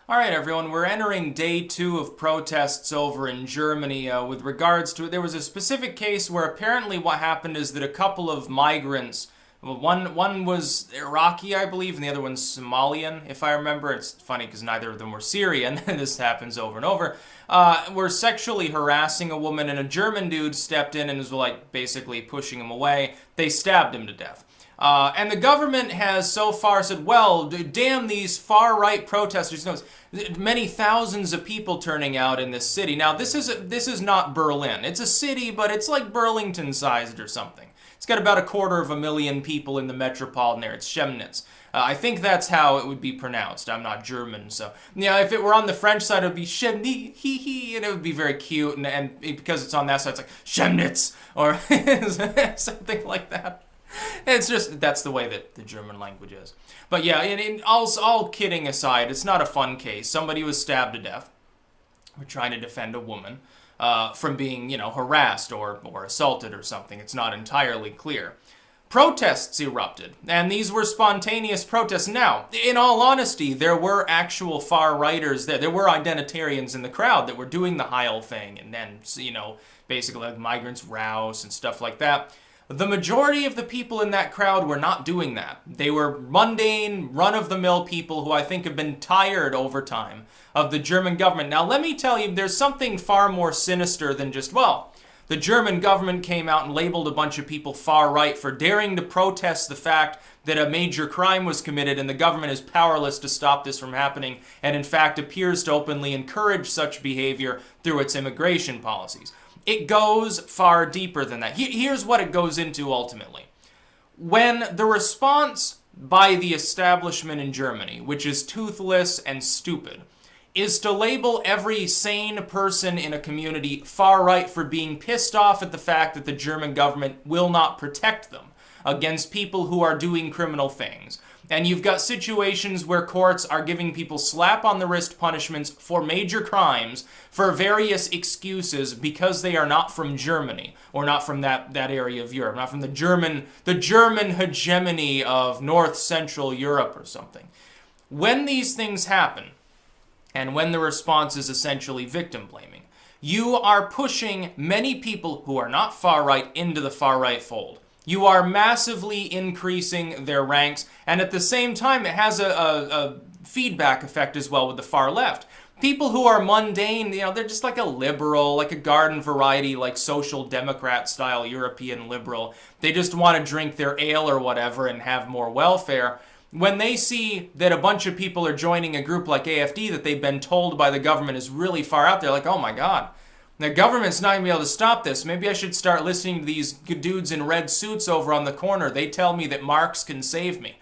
All right, everyone, we're entering day 2 of protests over in Germany with regards to it. There was a specific case where apparently what happened is that a couple of migrants, well, one was Iraqi, I believe, and the other one's Somalian, if I remember. It's funny because neither of them were Syrian. This happens over and over. Were sexually harassing a woman, and a German dude stepped in and was like basically pushing him away. They stabbed him to death. And the government has so far said, well, damn these far-right protesters. You know, many thousands of people turning out in this city. Now, this is not Berlin. It's a city, but it's like Burlington-sized or something. It's got about 250,000 people in the metropolitan area. It's Chemnitz. I think that's how it would be pronounced. I'm not German, so... Yeah, if it were on the French side, it would be Chemnitz, hee-hee, and it would be very cute, and because it's on that side, it's like, Chemnitz, or something like that. It's just, that's the way that the German language is. But yeah, all kidding aside, it's not a fun case. Somebody was stabbed to death. We're trying to defend a woman from being, harassed or assaulted or something. It's not entirely clear. Protests erupted, and these were spontaneous protests. Now, in all honesty, there were actual far-righters there. There were identitarians in the crowd that were doing the Heil thing, and then, basically like migrants rouse and stuff like that. The majority of the people in that crowd were not doing that. They were mundane, run-of-the-mill people who I think have been tired over time of the German government. Now, let me tell you, there's something far more sinister than just, well, the German government came out and labeled a bunch of people far-right for daring to protest the fact that a major crime was committed, and the government is powerless to stop this from happening, and in fact appears to openly encourage such behavior through its immigration policies. It goes far deeper than that. Here's what it goes into ultimately. When the response by the establishment in Germany, which is toothless and stupid, is to label every sane person in a community far-right for being pissed off at the fact that the German government will not protect them against people who are doing criminal things. And you've got situations where courts are giving people slap-on-the-wrist punishments for major crimes for various excuses because they are not from Germany, or not from that area of Europe, not from the German hegemony of North Central Europe or something. When these things happen, and when the response is essentially victim-blaming, you are pushing many people who are not far-right into the far-right fold. You are massively increasing their ranks, and at the same time, it has a feedback effect as well with the far left. People who are mundane, they're just like a liberal, like a garden variety, like social democrat style European liberal. They just want to drink their ale or whatever and have more welfare. When they see that a bunch of people are joining a group like AfD that they've been told by the government is really far out there, like, oh my god, the government's not going to be able to stop this. Maybe I should start listening to these dudes in red suits over on the corner. They tell me that Marx can save me.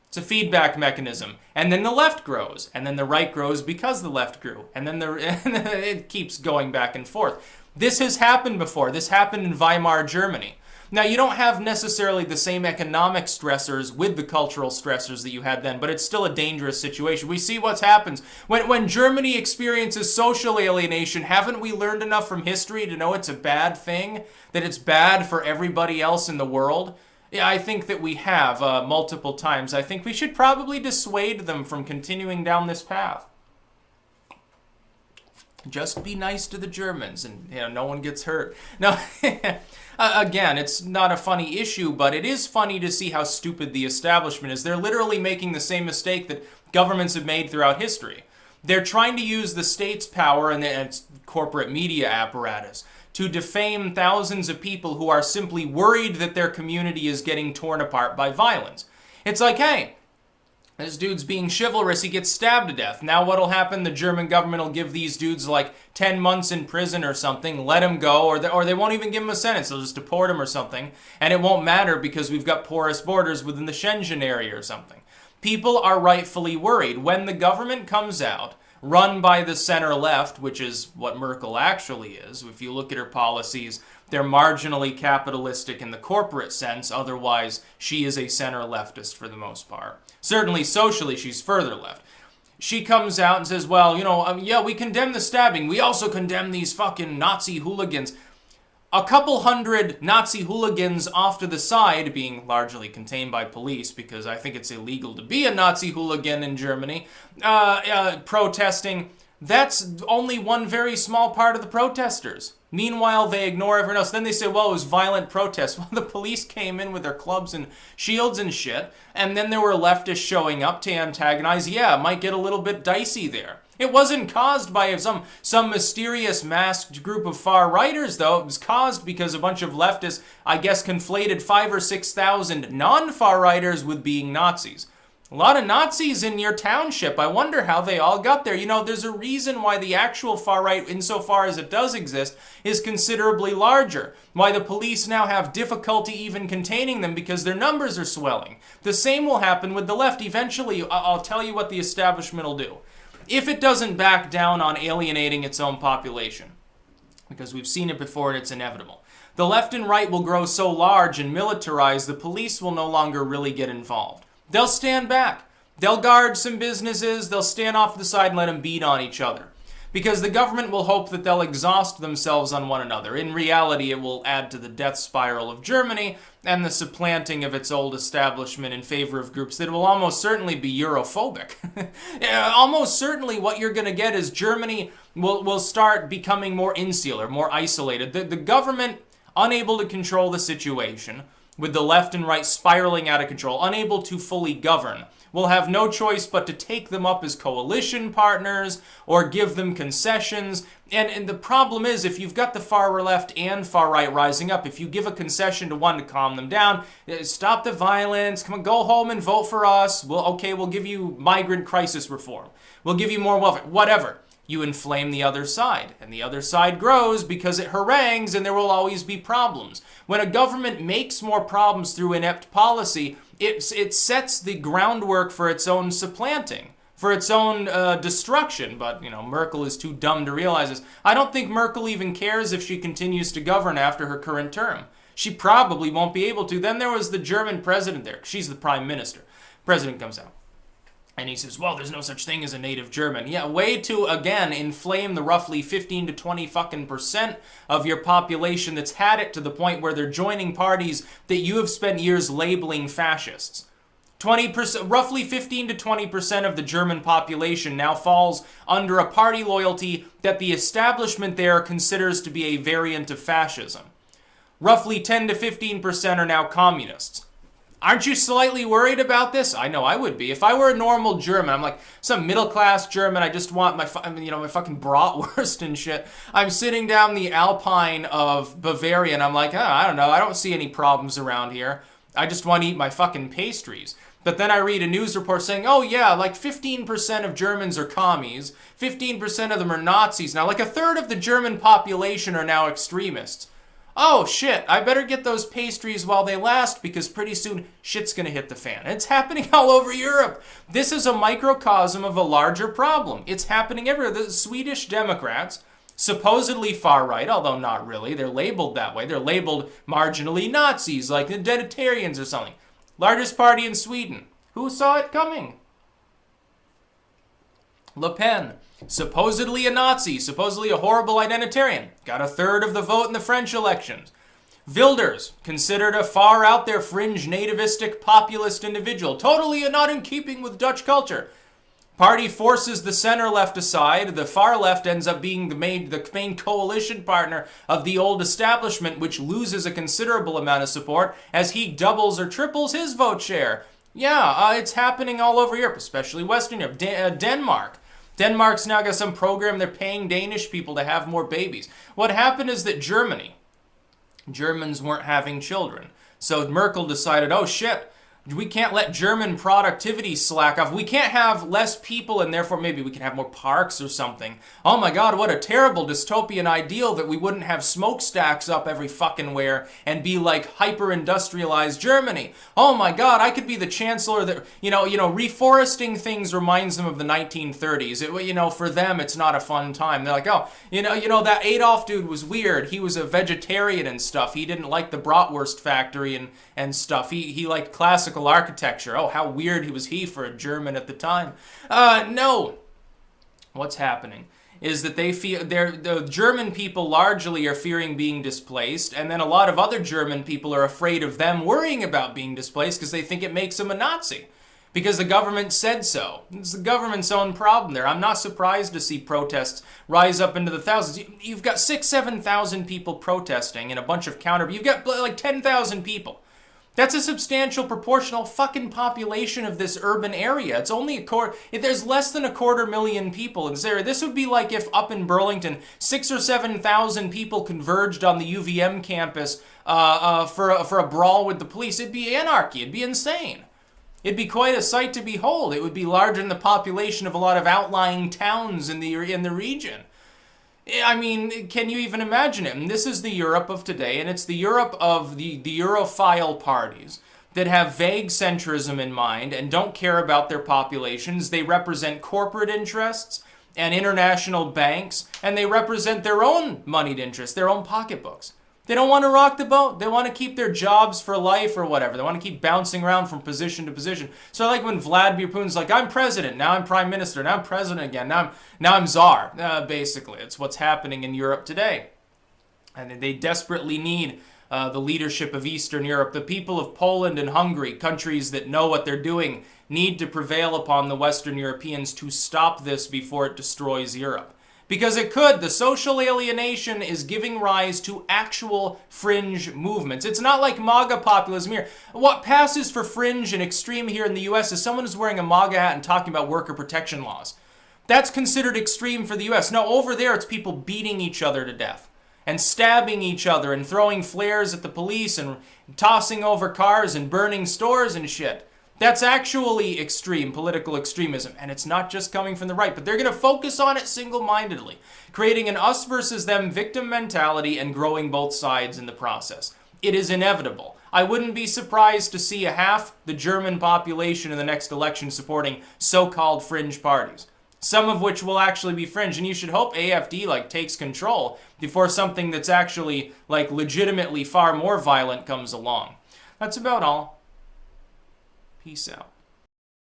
It's a feedback mechanism. And then the left grows. And then the right grows because the left grew. And then it keeps going back and forth. This has happened before. This happened in Weimar, Germany. Now, you don't have necessarily the same economic stressors with the cultural stressors that you had then, but it's still a dangerous situation. We see what happens. When Germany experiences social alienation, haven't we learned enough from history to know it's a bad thing? That it's bad for everybody else in the world? Yeah, I think that we have multiple times. I think we should probably dissuade them from continuing down this path. Just be nice to the Germans and no one gets hurt. No, again, it's not a funny issue, but it is funny to see how stupid the establishment is. They're literally making the same mistake that governments have made throughout history. They're trying to use the state's power and its corporate media apparatus to defame thousands of people who are simply worried that their community is getting torn apart by violence. It's like, hey, this dude's being chivalrous, he gets stabbed to death. Now what'll happen? The German government will give these dudes like 10 months in prison or something, let him go, or they won't even give him a sentence, they'll just deport him or something, and it won't matter because we've got porous borders within the Schengen area or something. People are rightfully worried. When the government comes out, run by the center left, which is what Merkel actually is, if you look at her policies, they're marginally capitalistic in the corporate sense, otherwise she is a center leftist for the most part. Certainly socially, she's further left. She comes out and says, well, yeah, we condemn the stabbing. We also condemn these fucking Nazi hooligans. a couple hundred Nazi hooligans off to the side, being largely contained by police because I think it's illegal to be a Nazi hooligan in Germany, protesting. That's only one very small part of the protesters. Meanwhile, they ignore everyone else. Then they say, well, it was violent protests. Well, the police came in with their clubs and shields and shit, and then there were leftists showing up to antagonize. Yeah, it might get a little bit dicey there. It wasn't caused by some mysterious masked group of far-righters, though. It was caused because a bunch of leftists, I guess, conflated 5,000 or 6,000 non-far-righters with being Nazis. A lot of Nazis in your township. I wonder how they all got there. You know, there's a reason why the actual far-right, insofar as it does exist, is considerably larger. Why the police now have difficulty even containing them because their numbers are swelling. The same will happen with the left. Eventually, I'll tell you what the establishment will do. If it doesn't back down on alienating its own population, because we've seen it before and it's inevitable, the left and right will grow so large and militarized the police will no longer really get involved. They'll stand back. They'll guard some businesses. They'll stand off to the side and let them beat on each other. Because the government will hope that they'll exhaust themselves on one another. In reality, it will add to the death spiral of Germany and the supplanting of its old establishment in favor of groups that will almost certainly be Europhobic. Almost certainly what you're going to get is Germany will start becoming more insular, more isolated. The government, unable to control the situation, with the left and right spiraling out of control, unable to fully govern, will have no choice but to take them up as coalition partners or give them concessions. And the problem is, if you've got the far left and far right rising up, if you give a concession to one to calm them down, stop the violence, come on, go home and vote for us, we'll give you migrant crisis reform, we'll give you more welfare, whatever. You inflame the other side, and the other side grows because it harangues and there will always be problems. When a government makes more problems through inept policy, it sets the groundwork for its own supplanting, for its own destruction. But, Merkel is too dumb to realize this. I don't think Merkel even cares if she continues to govern after her current term. She probably won't be able to. Then there was the German president there. She's the prime minister. President comes out. And he says, well, there's no such thing as a native German. Yeah, way to, again, inflame the roughly 15 to 20% of your population that's had it to the point where they're joining parties that you have spent years labeling fascists. 20%, roughly 15 to 20% of the German population now falls under a party loyalty that the establishment there considers to be a variant of fascism. Roughly 10 to 15% are now communists. Aren't you slightly worried about this? I know I would be. If I were a normal German, I'm like some middle-class German, I just want my fucking bratwurst and shit. I'm sitting down the Alpine of Bavaria, and I'm like, I don't know, I don't see any problems around here. I just want to eat my fucking pastries. But then I read a news report saying, oh yeah, like 15% of Germans are commies, 15% of them are Nazis now, like a third of the German population are now extremists. Oh shit, I better get those pastries while they last because pretty soon shit's gonna hit the fan. It's happening all over Europe. This is a microcosm of a larger problem. It's happening everywhere. The Swedish Democrats, supposedly far-right, although not really, they're labeled that way. They're labeled marginally Nazis, like the Identitarians or something. Largest party in Sweden. Who saw it coming? Le Pen. Supposedly a Nazi, supposedly a horrible identitarian, got a third of the vote in the French elections. Wilders, considered a far out there fringe nativistic populist individual, totally not in keeping with Dutch culture. Party forces the center left aside, the far left ends up being the main coalition partner of the old establishment, which loses a considerable amount of support as he doubles or triples his vote share. Yeah, it's happening all over Europe, especially Western Europe. Denmark. Denmark's now got some program, they're paying Danish people to have more babies. What happened is that Germans weren't having children. So Merkel decided, oh shit, we can't let German productivity slack off. We can't have less people and therefore maybe we can have more parks or something. Oh my god, what a terrible dystopian ideal that we wouldn't have smokestacks up every fucking where and be like hyper-industrialized Germany. Oh my god, I could be the chancellor that, reforesting things reminds them of the 1930s. For them, it's not a fun time. They're like, oh, that Adolf dude was weird. He was a vegetarian and stuff. He didn't like the bratwurst factory and stuff. He liked classical architecture. Oh, how weird was he for a German at the time. No. What's happening is that they feel the German people largely are fearing being displaced, and then a lot of other German people are afraid of them worrying about being displaced because they think it makes them a Nazi. Because the government said so. It's the government's own problem there. I'm not surprised to see protests rise up into the thousands. You've got 7,000 people protesting and a bunch of you've got like 10,000 people. That's a substantial proportional fucking population of this urban area. It's only a quarter. If there's less than 250,000 people in this area, this would be like if up in Burlington, 6,000 or 7,000 people converged on the UVM campus for a brawl with the police. It'd be anarchy. It'd be insane. It'd be quite a sight to behold. It would be larger than the population of a lot of outlying towns in the region. I mean, can you even imagine it? And this is the Europe of today, and it's the Europe of the Europhile parties that have vague centrism in mind and don't care about their populations. They represent corporate interests and international banks, and they represent their own moneyed interests, their own pocketbooks. They don't want to rock the boat. They want to keep their jobs for life or whatever. They want to keep bouncing around from position to position. So like when Vladimir Putin's like, I'm president, now I'm prime minister, now I'm president again, now I'm czar. Basically, it's what's happening in Europe today. And they desperately need the leadership of Eastern Europe. The people of Poland and Hungary, countries that know what they're doing, need to prevail upon the Western Europeans to stop this before it destroys Europe. Because it could. The social alienation is giving rise to actual fringe movements. It's not like MAGA populism here. What passes for fringe and extreme here in the US is someone who's wearing a MAGA hat and talking about worker protection laws. That's considered extreme for the US. No, over there it's people beating each other to death and stabbing each other and throwing flares at the police and tossing over cars and burning stores and shit. That's actually extreme political extremism, and it's not just coming from the right, but they're going to focus on it single-mindedly, creating an us versus them victim mentality and growing both sides in the process. It is inevitable. I wouldn't be surprised to see half the German population in the next election supporting so-called fringe parties, some of which will actually be fringe, and you should hope AfD takes control before something that's actually legitimately far more violent comes along. That's about all. Peace out.